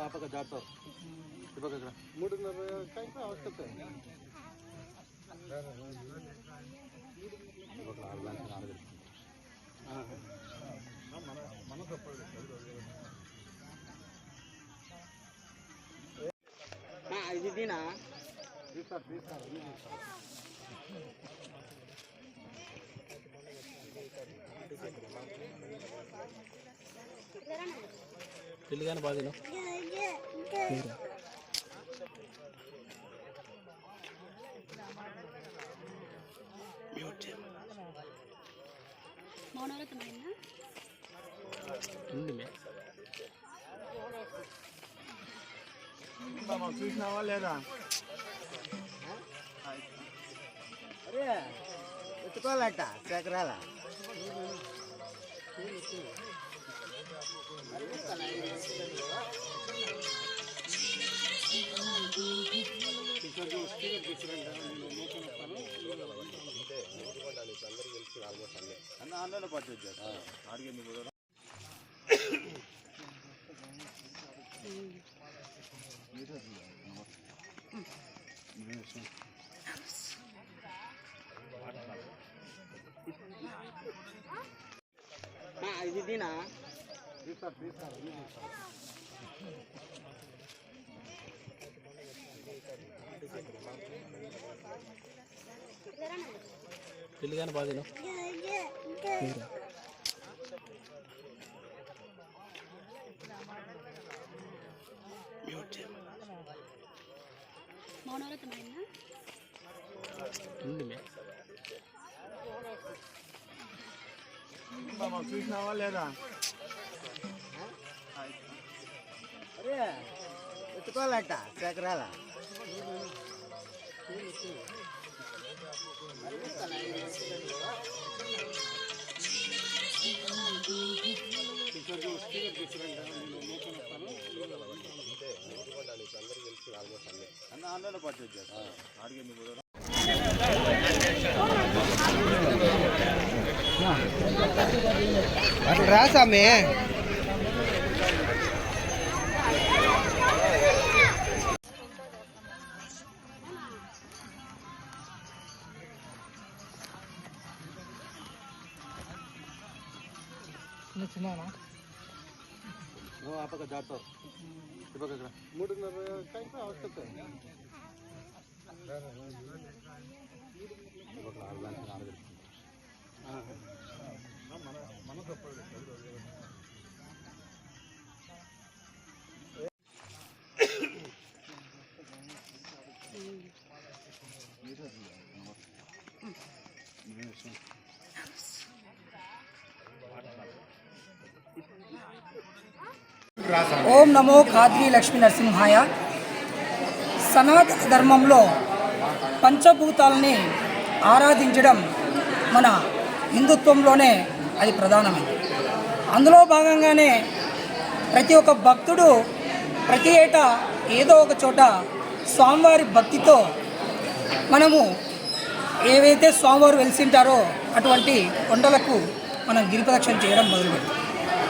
आपका जाता मूडुन्नर टाइम आवश्यकता ఇది తెలుగానే బాగా చూసినావా లేదా అరే ఎత్తుకోవాలట చక్రాల ఆన్లైన్లో పట్టొచ్చు అడిగి ఇదినా తెలుగానే బాగా చూసినావా లేదా అరే ఎత్తుకోవాలట చక్రాల ఆన్లైన్లో పట్టొచ్చు అడిగి అసలు రాసామే आपका जाता मूडुन्नर टाइम आवश्यकता ఓం నమో ఖాద్రి లక్ష్మీ నరసింహాయ. సనాతన ధర్మంలో పంచభూతాలని ఆరాధించడం మన హిందుత్వంలోనే అది ప్రధానమైనది. అందులో భాగంగానే ప్రతి ఒక్క భక్తుడు ప్రతి ఏటా ఏదో ఒక చోట స్వామివారి భక్తితో మనము ఏవైతే స్వామివారు వెలిసింటారో అటువంటి కొండలకు మనం గిరిప్రదక్షిణ చేయడం మొదలుపెట్టాం.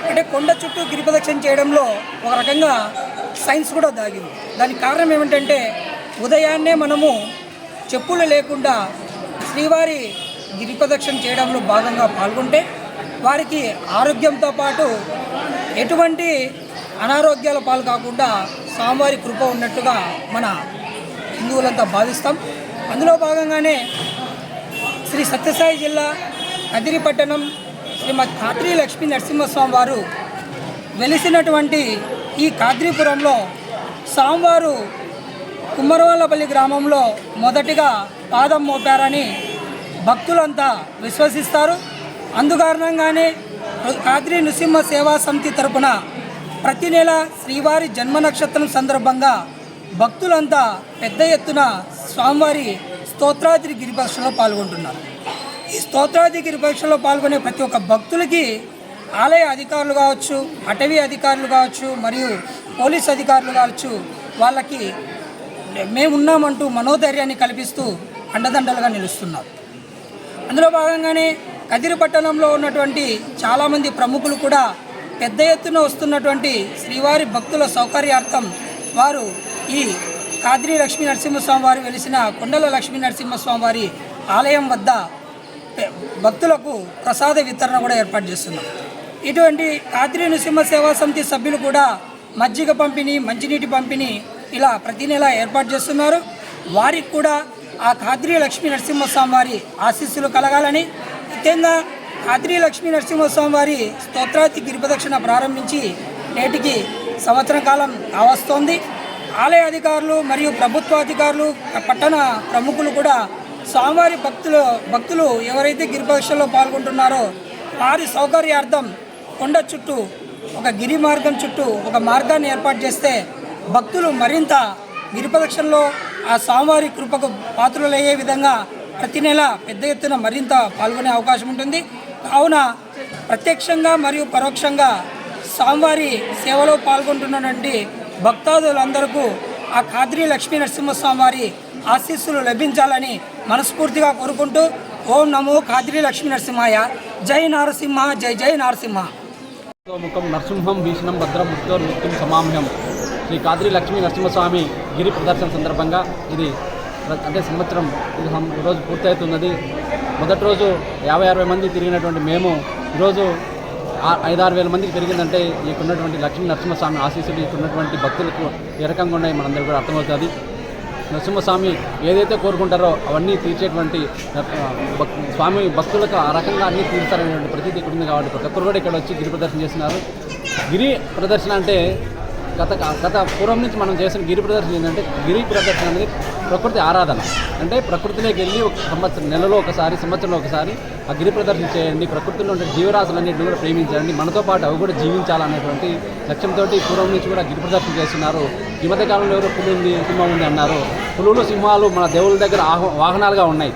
అంటే కొండ చుట్టూ గిరిప్రదక్షిణ చేయడంలో ఒక రకంగా సైన్స్ కూడా దాగింది. దానికి కారణం ఏమిటంటే ఉదయాన్నే మనము చెప్పులు లేకుండా శ్రీవారి గిరిప్రదక్షిణ చేయడంలో భాగంగా పాల్గొంటే వారికి ఆరోగ్యంతో పాటు ఎటువంటి అనారోగ్యాల పాలు కాకుండా స్వామివారి కృప ఉన్నట్టుగా మన హిందువులంతా భావిస్తాం. అందులో భాగంగానే శ్రీ సత్యసాయి జిల్లా కదిరిపట్టణం శ్రీమద్ ఖాద్రి లక్ష్మీ నరసింహస్వామి వారు వెలిసినటువంటి ఈ ఖాద్రీపురంలో స్వామివారు కుమ్మరవల్లపల్లి గ్రామంలో మొదటిగా పాదం మోపారని భక్తులంతా విశ్వసిస్తారు. అందుకారణంగానే ఖాద్రి నృసింహ సేవా సమితి తరపున ప్రతి నెల శ్రీవారి జన్మ నక్షత్రం సందర్భంగా భక్తులంతా పెద్ద ఎత్తున స్వామివారి స్తోత్రాద్రి గిరిప్రదక్షిణలో పాల్గొంటున్నారు. ఈ స్తోత్రాద్రి గిరిప్రదక్షిణలో పాల్గొనే ప్రతి ఒక్క భక్తులకి ఆలయ అధికారులు కావచ్చు, అటవీ అధికారులు కావచ్చు, మరియు పోలీస్ అధికారులు కావచ్చు, వాళ్ళకి మేమున్నామంటూ మనోధైర్యాన్ని కల్పిస్తూ అండదండలుగా నిలుస్తున్నారు. అందులో భాగంగానే కదిరి పట్టణంలో ఉన్నటువంటి చాలామంది ప్రముఖులు కూడా పెద్ద ఎత్తున వస్తున్నటువంటి శ్రీవారి భక్తుల సౌకర్యార్థం వారు ఈ కాద్రి లక్ష్మీ నరసింహస్వామి వారు వెలిసిన కొండల లక్ష్మీ నరసింహస్వామి వారి ఆలయం వద్ద భక్తులకు ప్రసాద వితరణ కూడా ఏర్పాటు చేస్తున్నాం. ఇటువంటి కాద్రి నరసింహ సేవా సమితి సభ్యులు కూడా మజ్జిగ పంపిణీ, మంచినీటి పంపిణీ ఇలా ప్రతి నెల ఏర్పాటు చేస్తున్నారు. వారికి కూడా ఆ కాద్రి లక్ష్మీ నరసింహస్వామి వారి ఆశీస్సులు కలగాలని, ముఖ్యంగా కాద్రి లక్ష్మీ నరసింహస్వామి వారి స్తోత్రాది గిరిప్రదక్షిణ ప్రారంభించి నేటికి సంవత్సరం కాలం కావస్తోంది. ఆలయ అధికారులు మరియు ప్రభుత్వాధికారులు, పట్టణ ప్రముఖులు కూడా స్వామివారి భక్తులు ఎవరైతే గిరిప్రదక్షిణలో పాల్గొంటున్నారో వారి సౌకర్యార్థం కొండ చుట్టూ ఒక గిరి మార్గం చుట్టూ ఒక మార్గాన్ని ఏర్పాటు చేస్తే భక్తులు మరింత గిరిప్రదక్షిణలో ఆ స్వామివారి కృపకు పాత్రులయ్యే విధంగా ప్రతి నెల పెద్ద ఎత్తున మరింత పాల్గొనే అవకాశం ఉంటుంది. కావున ప్రత్యక్షంగా మరియు పరోక్షంగా స్వామివారి సేవలో పాల్గొంటున్నటువంటి భక్తాదులందరికీ ఆ కాద్రి లక్ష్మీ నరసింహస్వామి వారి ఆశీస్సులు లభించాలని మనస్ఫూర్తిగా కోరుకుంటూ ఓం నమో కాద్రి లక్ష్మీ నరసింహాయ. జై నారసింహ, జై జై నారసింహ. ముఖం నరసింహం భీషణం భద్రం మృత్యుం సమామ్యం. శ్రీ కాద్రి లక్ష్మీ నరసింహస్వామి గిరి ప్రదర్శన సందర్భంగా ఇది అంటే సంవత్సరం ఈరోజు పూర్తవుతున్నది. మొదటి రోజు 50-60 మంది తిరిగినటువంటి మేము ఈరోజు 5-6 వేల మందికి పెరిగిందంటే ఇక్కడున్నటువంటి లక్ష్మీ నరసింహస్వామి ఆశీస్సులు ఇక్కడున్నటువంటి భక్తులకు ఏ రకంగా ఉన్నాయి మనందరికీ కూడా అర్థమవుతుంది. నరసింహస్వామి ఏదైతే కోరుకుంటారో అవన్నీ తీర్చేటువంటి స్వామి భక్తులకు ఆ రకంగా అన్నీ తీర్చారనేటువంటి ప్రతీతి ఇక్కడ ఉంది. కాబట్టి ప్రతి ఒక్కరు కూడా ఇక్కడ వచ్చి గిరి ప్రదర్శన చేస్తున్నారు. గిరి ప్రదర్శన అంటే గత పూర్వం నుంచి మనం చేసిన గిరి ప్రదర్శన ఏంటంటే, గిరి ప్రదర్శన అనేది ప్రకృతి ఆరాధన. అంటే ప్రకృతిలోకి వెళ్ళి ఒక సంవత్సరం, నెలలో ఒకసారి, సంవత్సరంలో ఒకసారి ఆ గిరి ప్రదర్శన చేయండి, ప్రకృతిలో ఉండే జీవరాశులన్నింటినీ కూడా ప్రేమించండి, మనతో పాటు అవి కూడా జీవించాలనేటువంటి లక్ష్యంతో పూర్వం నుంచి కూడా గిరి ప్రదర్శన చేస్తున్నారు. ఈ మధ్య కాలంలో ఎవరో పులి ఉంది, సింహం ఉంది అన్నారు. పులులు, సింహాలు మన దేవుళ్ళ దగ్గర వాహనాలుగా ఉన్నాయి.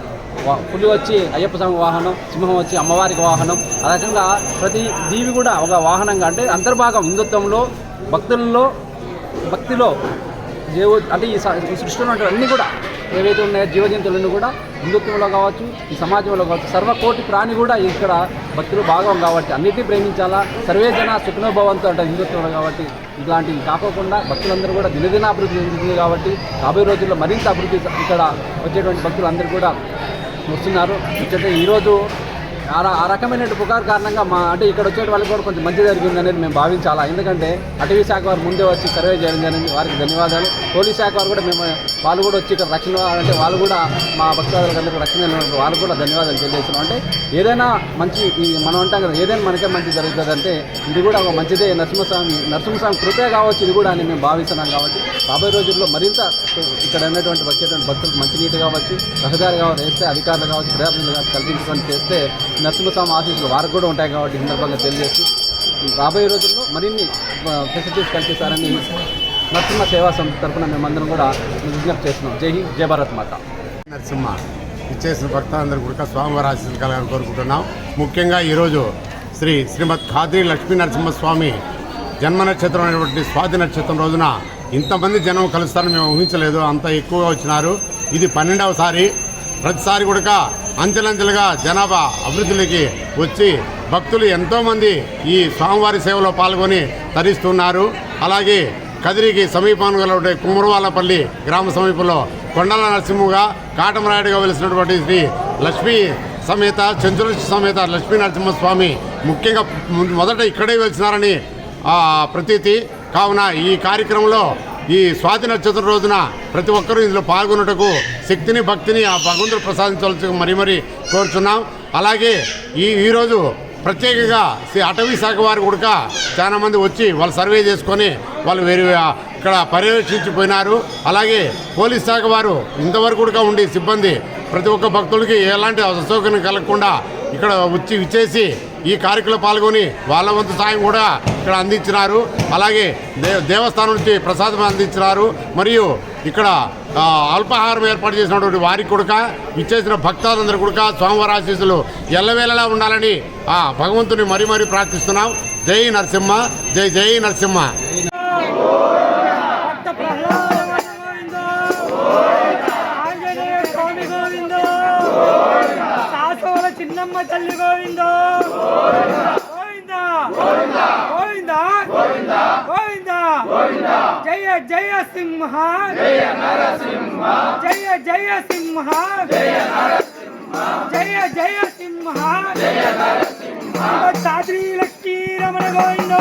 పులి వచ్చి అయ్యప్ప స్వామి వాహనం, సింహం వచ్చి అమ్మవారికి వాహనం. ఆ రకంగా ప్రతి జీవి కూడా ఒక వాహనంగా, అంటే అంతర్భాగం హిందుత్వంలో, భక్తిలో అంటే ఈ సృష్టిలో ఉన్నటువంటి అన్నీ కూడా ఏవైతే ఉన్నాయో జీవజంతువులన్నీ కూడా హిందుత్వంలో కావచ్చు, ఈ సమాజంలో కావచ్చు, సర్వకోటి ప్రాణి కూడా ఇక్కడ భక్తులు భాగం కాబట్టి అన్నిటినీ ప్రేమించాలా. సర్వే జన సుఖనోభవంతో అంటే హిందుత్వంలో కాబట్టి ఇట్లాంటివి కాకోకుండా భక్తులందరూ కూడా దినదినాభివృద్ధి చెందుతుంది. కాబట్టి రాబోయే రోజుల్లో మరింత అభివృద్ధి ఇక్కడ వచ్చేటువంటి భక్తులు అందరూ కూడా వస్తున్నారు. ఇక్కడ ఈరోజు ఆ రకమైన పుకారు కారణంగా అంటే ఇక్కడ వచ్చే వాళ్ళకి కూడా కొంచెం మంచి జరిగింది అనేది మేము భావించాలా. ఎందుకంటే అటవీ శాఖ వారు ముందే వచ్చి సర్వే చేయడం జరిగింది, వారికి ధన్యవాదాలు. పోలీస్ శాఖ వారు కూడా వాళ్ళు కూడా వచ్చి ఇక్కడ రక్షణ, అంటే వాళ్ళు కూడా మా భక్తులందరికీ రక్షణ వాళ్ళకు కూడా ధన్యవాదాలు తెలియజేస్తున్నాం. అంటే ఏదైనా మంచి మనం అంటాం కదా, ఏదైనా మనకే మంచి జరుగుతుంది అంటే ఇది కూడా ఒక మంచిదే. నరసింహస్వామి కృపే కావచ్చు ఇది కూడా అని మేము భావిస్తున్నాం. కాబట్టి రాబోయే రోజుల్లో మరింత ఇక్కడ ఉన్నటువంటి వచ్చేటువంటి భక్తులకు మంచినీటి కావచ్చు, రహదారి కావచ్చు వేస్తే, అధికారులు కావచ్చు, ప్రజాప్రతినిధులు కల్పించుకొని చేస్తే నరసింహస్వామి ఆశీస్సులు వారికి కూడా ఉంటాయి. కాబట్టి ఈ సందర్భంగా తెలియజేస్తూ రాబోయే రోజుల్లో మరిన్ని ఫెసిలిటీస్ కల్పిస్తారని నరసింహ సేవా సంస్థ తరఫున మేమందరం కూడా విజ్ఞప్తి చేస్తున్నాం. జై హింద్, జై భారత్ మాత. నరసింహ ఇచ్చేసిన భక్తులందరూ కూడా స్వామివారి ఆశీస్సులు కలగాలని కోరుకుంటున్నాం. ముఖ్యంగా ఈరోజు శ్రీమద్ కాద్రి లక్ష్మీ నరసింహస్వామి జన్మ నక్షత్రం అనేటువంటి స్వాతి నక్షత్రం రోజున ఇంతమంది జనం కలుస్తారని మేము ఊహించలేదు. అంత ఎక్కువగా వచ్చినారు. ఇది 12వసారి. ప్రతిసారి కూడా అంచెలంచెలుగా జనాభా అభివృద్ధిలోకి వచ్చి భక్తులు ఎంతోమంది ఈ స్వామివారి సేవలో పాల్గొని తరిస్తున్నారు. అలాగే కదిరికి సమీపంలో గల కుమ్మరవాళ్ళపల్లి గ్రామ సమీపంలో కొండల నరసింహగా, కాటమరాయుడుగా వెలిసినటువంటి శ్రీ లక్ష్మీ సమేత, చెంచుల సమేత లక్ష్మీ నరసింహస్వామి ముఖ్యంగా మొదట ఇక్కడే వెలిసినారని ప్రతీతి. కావున ఈ కార్యక్రమంలో ఈ స్వాతి నక్షత్రం రోజున ప్రతి ఒక్కరూ ఇందులో పాల్గొనుటకు శక్తిని, భక్తిని ఆ భగవంతుడు ప్రసాదించవలసి మరీ కోరుచున్నాం. అలాగే ఈరోజు ప్రత్యేకంగా అటవీ శాఖ వారు కూడా చాలామంది వచ్చి వాళ్ళు సర్వే చేసుకొని వాళ్ళు ఇక్కడ పర్యవేక్షించిపోయినారు. అలాగే పోలీస్ శాఖ వారు ఇంతవరకు కూడా ఉండి సిబ్బంది ప్రతి ఒక్క భక్తుడికి ఎలాంటి అసౌకర్యం కలగకుండా ఇక్కడ వచ్చి విచ్చేసి ఈ కార్యక్రమంలో పాల్గొని వాళ్ళ వంతు సాయం కూడా ఇక్కడ అందించినారు. అలాగే దేవస్థానం నుంచి ప్రసాదం అందించినారు. మరియు ఇక్కడ అల్పాహారం ఏర్పాటు చేసినటువంటి వారికి కూడా ఇచ్చేసిన భక్తులందరూ కూడా స్వామివారి ఆశీస్సులు ఎల్లవేళలా ఉండాలని ఆ భగవంతుని మరీ ప్రార్థిస్తున్నాం. జై నరసింహ, జై జై నరసింహ. చిన్నమ్మ తల్లి గోవింద గోవింద గోవింద. జయ సింహ జయ నరసింహ జయ జయ సింహ జయ నరసింహ జయ జయ సింహ జయ నరసింహ కాద్రి లక్ష్మీ రమణ గోవింద